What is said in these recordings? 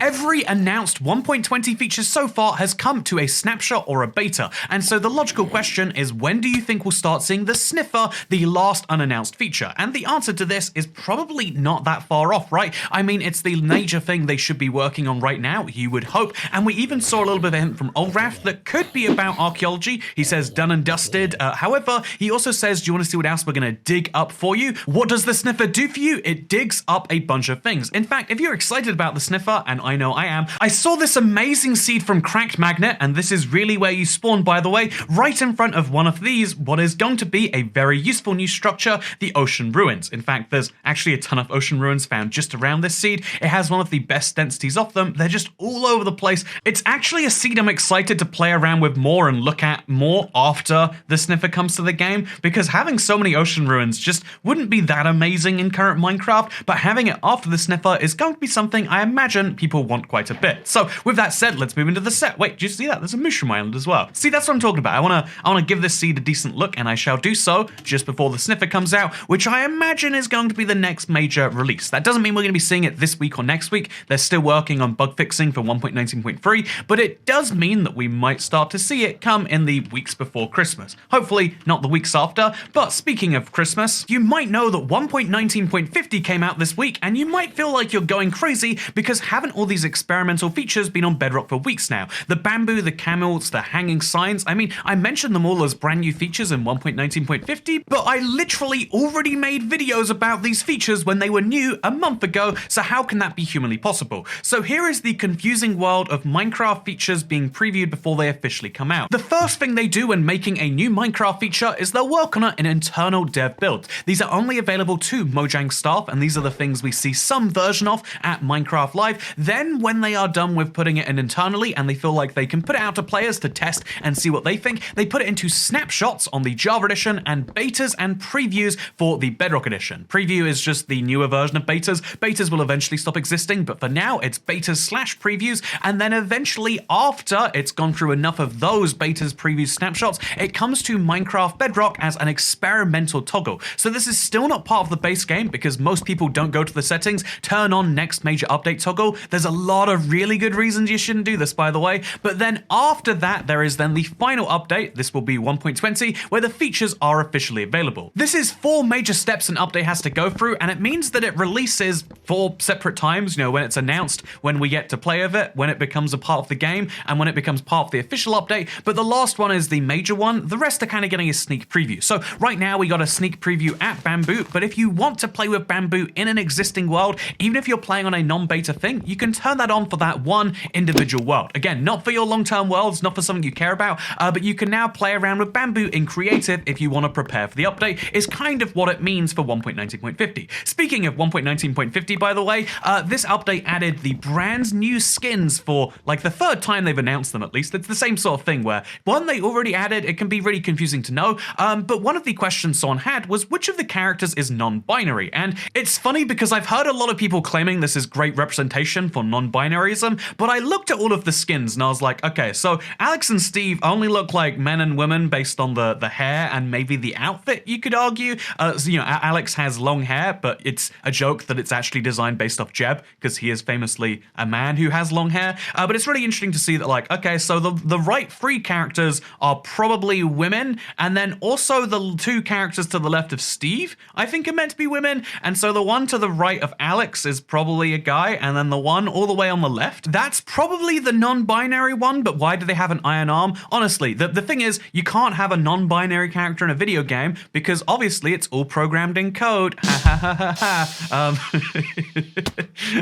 Every announced 1.20 feature so far has come to a snapshot or a beta, and so the logical question is, when do you think we'll start seeing the Sniffer, the last unannounced feature? And the answer to this is probably not that far off, right? I mean, it's the major thing they should be working on right now, you would hope, and we even saw a little bit of a hint from Olraf that could be about archaeology. He says done and dusted. However, he also says, do you want to see what else we're going to dig up for you? What does the Sniffer do for you? It digs up a bunch of things. In fact, if you're excited about the Sniffer, and I know I am, I saw this amazing seed from Cracked Magnet, and this is really where you spawn, by the way, right in front of one of these, what is going to be a very useful new structure, the Ocean Ruins. In fact, there's actually a ton of Ocean Ruins found just around this seed. It has one of the best densities of them. They're just all over the place. It's actually a seed I'm excited to play around with more and look at more after the Sniffer comes to the game, because having so many Ocean Ruins just wouldn't be that amazing in current Minecraft, but having it after the Sniffer is going to be something I imagine people want quite a bit. So with that said, let's move into the set. Wait, do you see that? There's a mushroom island as well. See, that's what I'm talking about. I wanna give this seed a decent look, and I shall do so just before the Sniffer comes out, which I imagine is going to be the next major release. That doesn't mean we're going to be seeing it this week or next week. They're still working on bug fixing for 1.19.3, but it does mean that we might start to see it come in the weeks before Christmas. Hopefully not the weeks after, but speaking of Christmas, you might know that 1.19.50 came out this week, and you might feel like you're going crazy because haven't all these experimental features been on Bedrock for weeks now? The bamboo, the camels, the hanging signs, I mean, I mentioned them all as brand new features in 1.19.50, but I literally already made videos about these features when they were new a month ago, so how can that be humanly possible? So here is the confusing world of Minecraft features being previewed before they officially come out. The first thing they do when making a new Minecraft feature is they'll work on it in internal dev builds. These are only available to Mojang staff, and these are the things we see some version of at Minecraft Live. Then when they are done with putting it in internally and they feel like they can put it out to players to test and see what they think, they put it into snapshots on the Java edition and betas and previews for the Bedrock edition. Preview is just the newer version of betas. Betas will eventually stop existing, but for now it's betas/previews, and then eventually after it's gone through enough of those betas, previews, snapshots, it comes to Minecraft Bedrock as an experimental toggle. So this is still not part of the base game because most people don't go to the settings, turn on next major update toggle. There's a lot of really good reasons you shouldn't do this, by the way, but then after that there is then the final update. This will be 1.20, where the features are officially available. This is 4 major steps an update has to go through, and it means that it releases 4 separate times, when it's announced, when we get to play with it, when it becomes a part of the game, and when it becomes part of the official update, but the last one is the major one. The rest are kind of getting a sneak preview. So right now we got a sneak preview at Bamboo, but if you want to play with Bamboo in an existing world, even if you're playing on a non-beta thing, you can turn that on for that one individual world. Again, not for your long-term worlds, not for something you care about, but you can now play around with Bamboo in creative if you want to prepare for the update, is kind of what it means for 1.19.50. Speaking of 1.19.50, by the way, this update added the brand new skins for like the 3rd time they've announced them, at least. It's the same sort of thing where one they already added, it can be really confusing to know, but one of the questions someone had was which of the characters is non-binary, and it's funny because I've heard a lot of people claiming this is great representation for non-binaryism, but I looked at all of the skins and I was like, okay, so Alex and Steve only look like men and women based on the hair and maybe the outfit, you could argue. So, Alex has long hair, but it's a joke that it's actually designed based off Jeb, because he is famously a man who has long hair, but it's really interesting to see that, like, okay, so the right 3 characters are probably women, and then also the 2 characters to the left of Steve, I think, are meant to be women, and so the one to the right of Alex is probably a guy, and then the one all the way on the left, that's probably the non-binary one, but why do they have an iron arm? Honestly, the thing is, you can't have a non-binary character in a video game because obviously it's all programmed in code.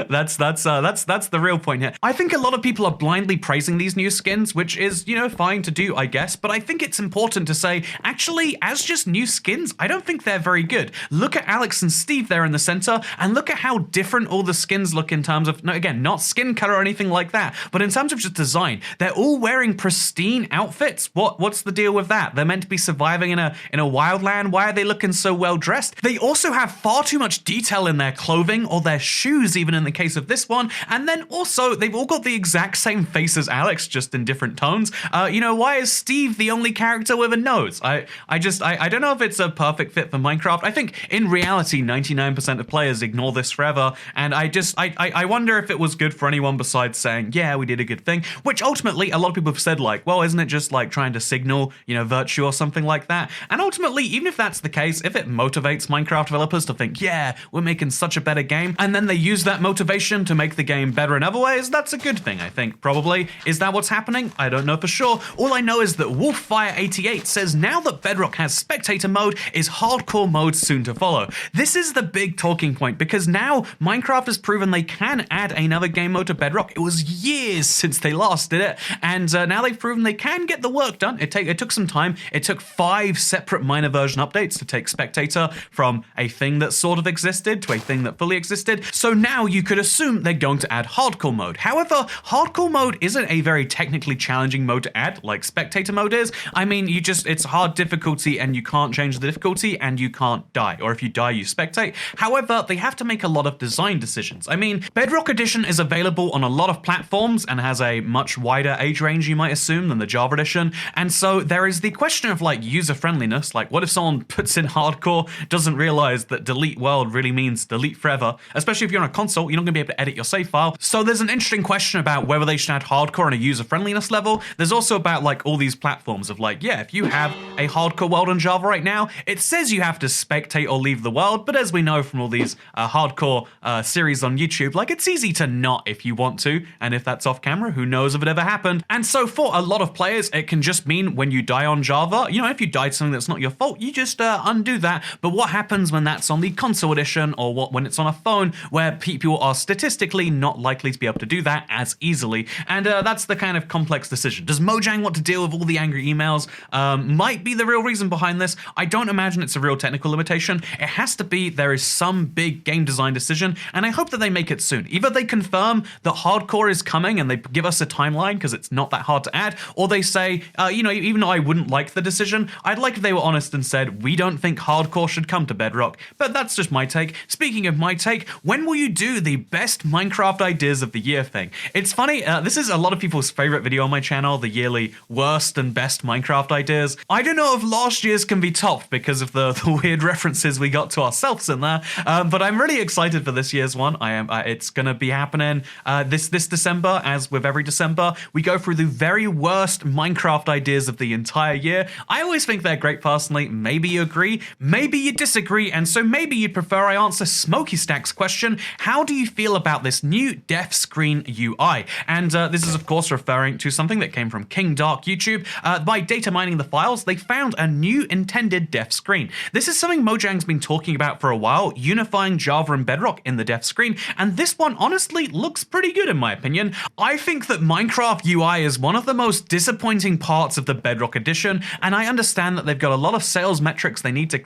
That's the real point here. I think a lot of people are blindly praising these new skins, which is, fine to do, I guess, but I think it's important to say, actually, as just new skins, I don't think they're very good. Look at Alex and Steve there in the center, and look at how different all the skins look in terms of, no, again, not skin color or anything like that, but in terms of just design. They're all wearing pristine outfits. What's the deal with that? They're meant to be surviving in a wildland. Why are they looking so well dressed? They also have far too much detail in their clothing or their shoes, even in the case of this one, and then also they've all got the exact same face as Alex, just in different tones. Why is Steve the only character with a nose? I don't know if it's a perfect fit for Minecraft. I think in reality 99% of players ignore this forever, and I wonder if it was feels good for anyone besides saying, yeah, we did a good thing, which ultimately a lot of people have said like, well, isn't it just like trying to signal, virtue or something like that? And ultimately, even if that's the case, if it motivates Minecraft developers to think, yeah, we're making such a better game, and then they use that motivation to make the game better in other ways, that's a good thing, I think, probably. Is that what's happening? I don't know for sure. All I know is that Wolffire88 says now that Bedrock has spectator mode, is hardcore mode soon to follow? This is the big talking point, because now Minecraft has proven they can add another game mode to Bedrock. It was years since they last did it, and now they've proven they can get the work done. It took some time. It took 5 separate minor version updates to take spectator from a thing that sort of existed to a thing that fully existed. So now you could assume they're going to add hardcore mode. However, hardcore mode isn't a very technically challenging mode to add like spectator mode is. I mean, it's hard difficulty and you can't change the difficulty and you can't die, or if you die, you spectate. However, they have to make a lot of design decisions. I mean, Bedrock Edition is available on a lot of platforms and has a much wider age range, you might assume, than the Java Edition. And so there is the question of like user friendliness. Like, what if someone puts in hardcore, doesn't realize that delete world really means delete forever? Especially if you're on a console, you're not going to be able to edit your save file. So there's an interesting question about whether they should add hardcore on a user friendliness level. There's also about like all these platforms of like, yeah, if you have a hardcore world on Java right now, it says you have to spectate or leave the world. But as we know from all these hardcore series on YouTube, like it's easy to not if you want to. And if that's off camera, who knows if it ever happened. And so for a lot of players, it can just mean when you die on Java, if you died something that's not your fault, you just undo that. But what happens when that's on the console edition, or when it's on a phone where people are statistically not likely to be able to do that as easily? And that's the kind of complex decision. Does Mojang want to deal with all the angry emails? Might be the real reason behind this. I don't imagine it's a real technical limitation. It has to be there is some big game design decision, and I hope that they make it soon. Either they confirm that hardcore is coming and they give us a timeline because it's not that hard to add, or they say, even though I wouldn't like the decision, I'd like if they were honest and said, we don't think hardcore should come to Bedrock. But that's just my take. Speaking of my take, when will you do the best Minecraft ideas of the year thing? It's funny, this is a lot of people's favorite video on my channel, the yearly worst and best Minecraft ideas. I don't know if last year's can be topped because of the weird references we got to ourselves in there, but I'm really excited for this year's one. It's gonna be happening this December. As with every December, we go through the very worst Minecraft ideas of the entire year. I always think they're great personally. Maybe you agree, maybe you disagree, and so maybe you'd prefer I answer Smokey Stack's question, how do you feel about this new deaf screen UI? And this is of course referring to something that came from King Dark YouTube. By data mining the files, they found a new intended deaf screen. This is something Mojang's been talking about for a while, unifying Java and Bedrock in the deaf screen, and this one honestly looks pretty good in my opinion. I think that Minecraft UI is one of the most disappointing parts of the Bedrock edition, and I understand that they've got a lot of sales metrics they need to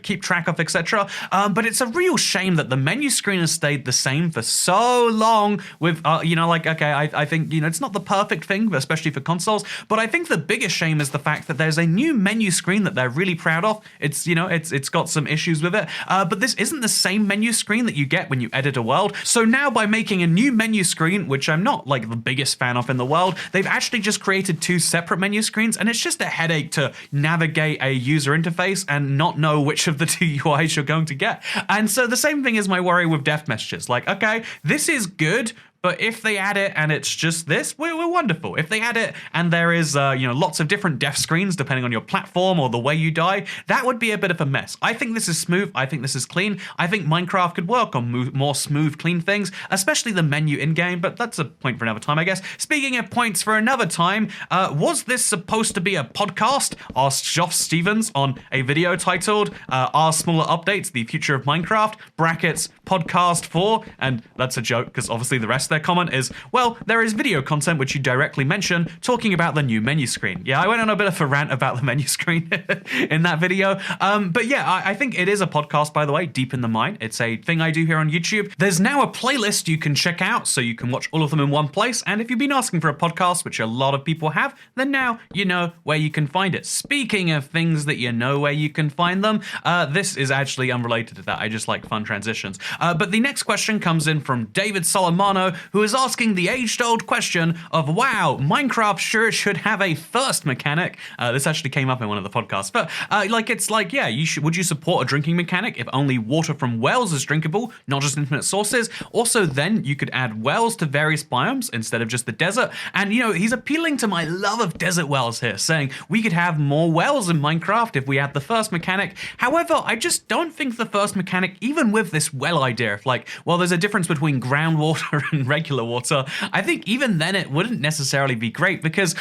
keep track of, etc. But it's a real shame that the menu screen has stayed the same for so long with, I think, it's not the perfect thing, especially for consoles, but I think the biggest shame is the fact that there's a new menu screen that they're really proud of. It's got some issues with it, but this isn't the same menu screen that you get when you edit a world. So now by making a new menu screen, which I'm not like the biggest fan of in the world, they've actually just created 2 separate menu screens, and it's just a headache to navigate a user interface and not know which of the 2 UIs you're going to get. And so the same thing is my worry with deaf messages. Like, okay, this is good, but if they add it and it's just this, we're wonderful. If they add it and there is, lots of different deaf screens depending on your platform or the way you die, that would be a bit of a mess. I think this is smooth. I think this is clean. I think Minecraft could work on more smooth, clean things, especially the menu in-game, but that's a point for another time, I guess. Speaking of points for another time, was this supposed to be a podcast? Asked Josh Stevens on a video titled, Are Smaller Updates the Future of Minecraft? Brackets, podcast 4, and that's a joke because obviously the rest their comment is, well, there is video content which you directly mention talking about the new menu screen. Yeah, I went on a bit of a rant about the menu screen in that video. But yeah, I think it is a podcast, by the way, Deep in the Mine. It's a thing I do here on YouTube. There's now a playlist you can check out so you can watch all of them in one place. And if you've been asking for a podcast, which a lot of people have, then now you know where you can find it. Speaking of things that you know where you can find them, this is actually unrelated to that. I just like fun transitions. But the next question comes in from David Solomano, who is asking the age-old question of, wow, Minecraft sure should have a thirst mechanic. This actually came up in one of the podcasts, but yeah, would you support a drinking mechanic if only water from wells is drinkable, not just infinite sources? Also, then you could add wells to various biomes instead of just the desert. And he's appealing to my love of desert wells here, saying we could have more wells in Minecraft if we add the thirst mechanic. However, I just don't think the thirst mechanic, even with this well idea, if there's a difference between groundwater and regular water, I think even then it wouldn't necessarily be great because,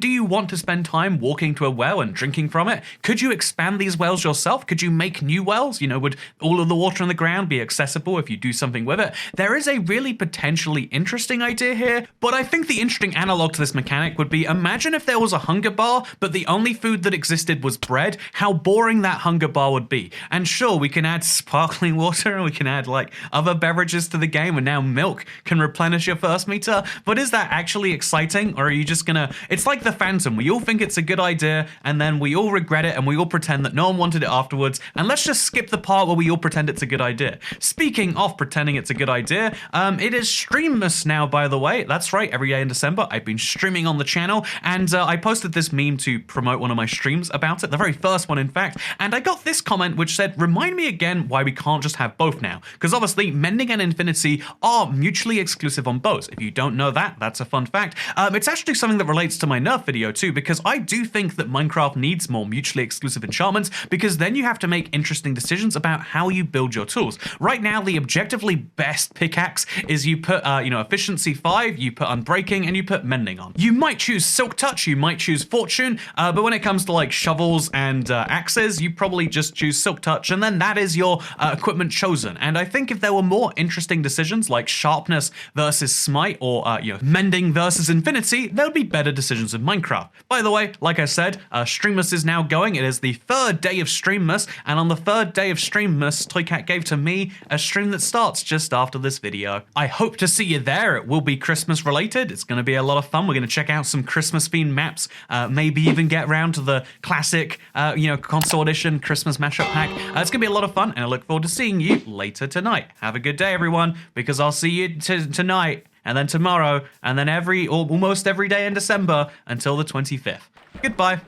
do you want to spend time walking to a well and drinking from it? Could you expand these wells yourself? Could you make new wells? Would all of the water in the ground be accessible if you do something with it? There is a really potentially interesting idea here, but I think the interesting analog to this mechanic would be, imagine if there was a hunger bar, but the only food that existed was bread, how boring that hunger bar would be. And sure, we can add sparkling water and we can add other beverages to the game, and now milk can replenish your thirst meter, but is that actually exciting, or are you just gonna, it's like the Phantom, we all think it's a good idea, and then we all regret it, and we all pretend that no one wanted it afterwards, and let's just skip the part where we all pretend it's a good idea. Speaking of pretending it's a good idea, it is Streammas now, by the way. That's right, every day in December, I've been streaming on the channel, and I posted this meme to promote one of my streams about it, the very first one, in fact, and I got this comment which said, remind me again why we can't just have both now, because obviously Mending and Infinity are mutually exclusive on both. If you don't know that, that's a fun fact. It's actually something that relates to my Nerf video too, because I do think that Minecraft needs more mutually exclusive enchantments, because then you have to make interesting decisions about how you build your tools. Right now, the objectively best pickaxe is you put, efficiency 5, you put unbreaking, and you put mending on. You might choose silk touch, you might choose fortune, but when it comes to shovels and axes, you probably just choose silk touch, and then that is your equipment chosen. And I think if there were more interesting decisions like sharpness versus smite, or mending versus infinity, there would be better decisions in Minecraft. By the way, like I said, Streammas is now going. It is the third day of Streammas, and on the third day of Streammas, Toycat gave to me a stream that starts just after this video. I hope to see you there. It will be Christmas related. It's going to be a lot of fun. We're going to check out some Christmas themed maps, maybe even get around to the classic, console edition Christmas mashup pack. It's going to be a lot of fun, and I look forward to seeing you later tonight. Have a good day, everyone, because I'll see you tonight, and then tomorrow, and then almost every day in December until the 25th. Goodbye.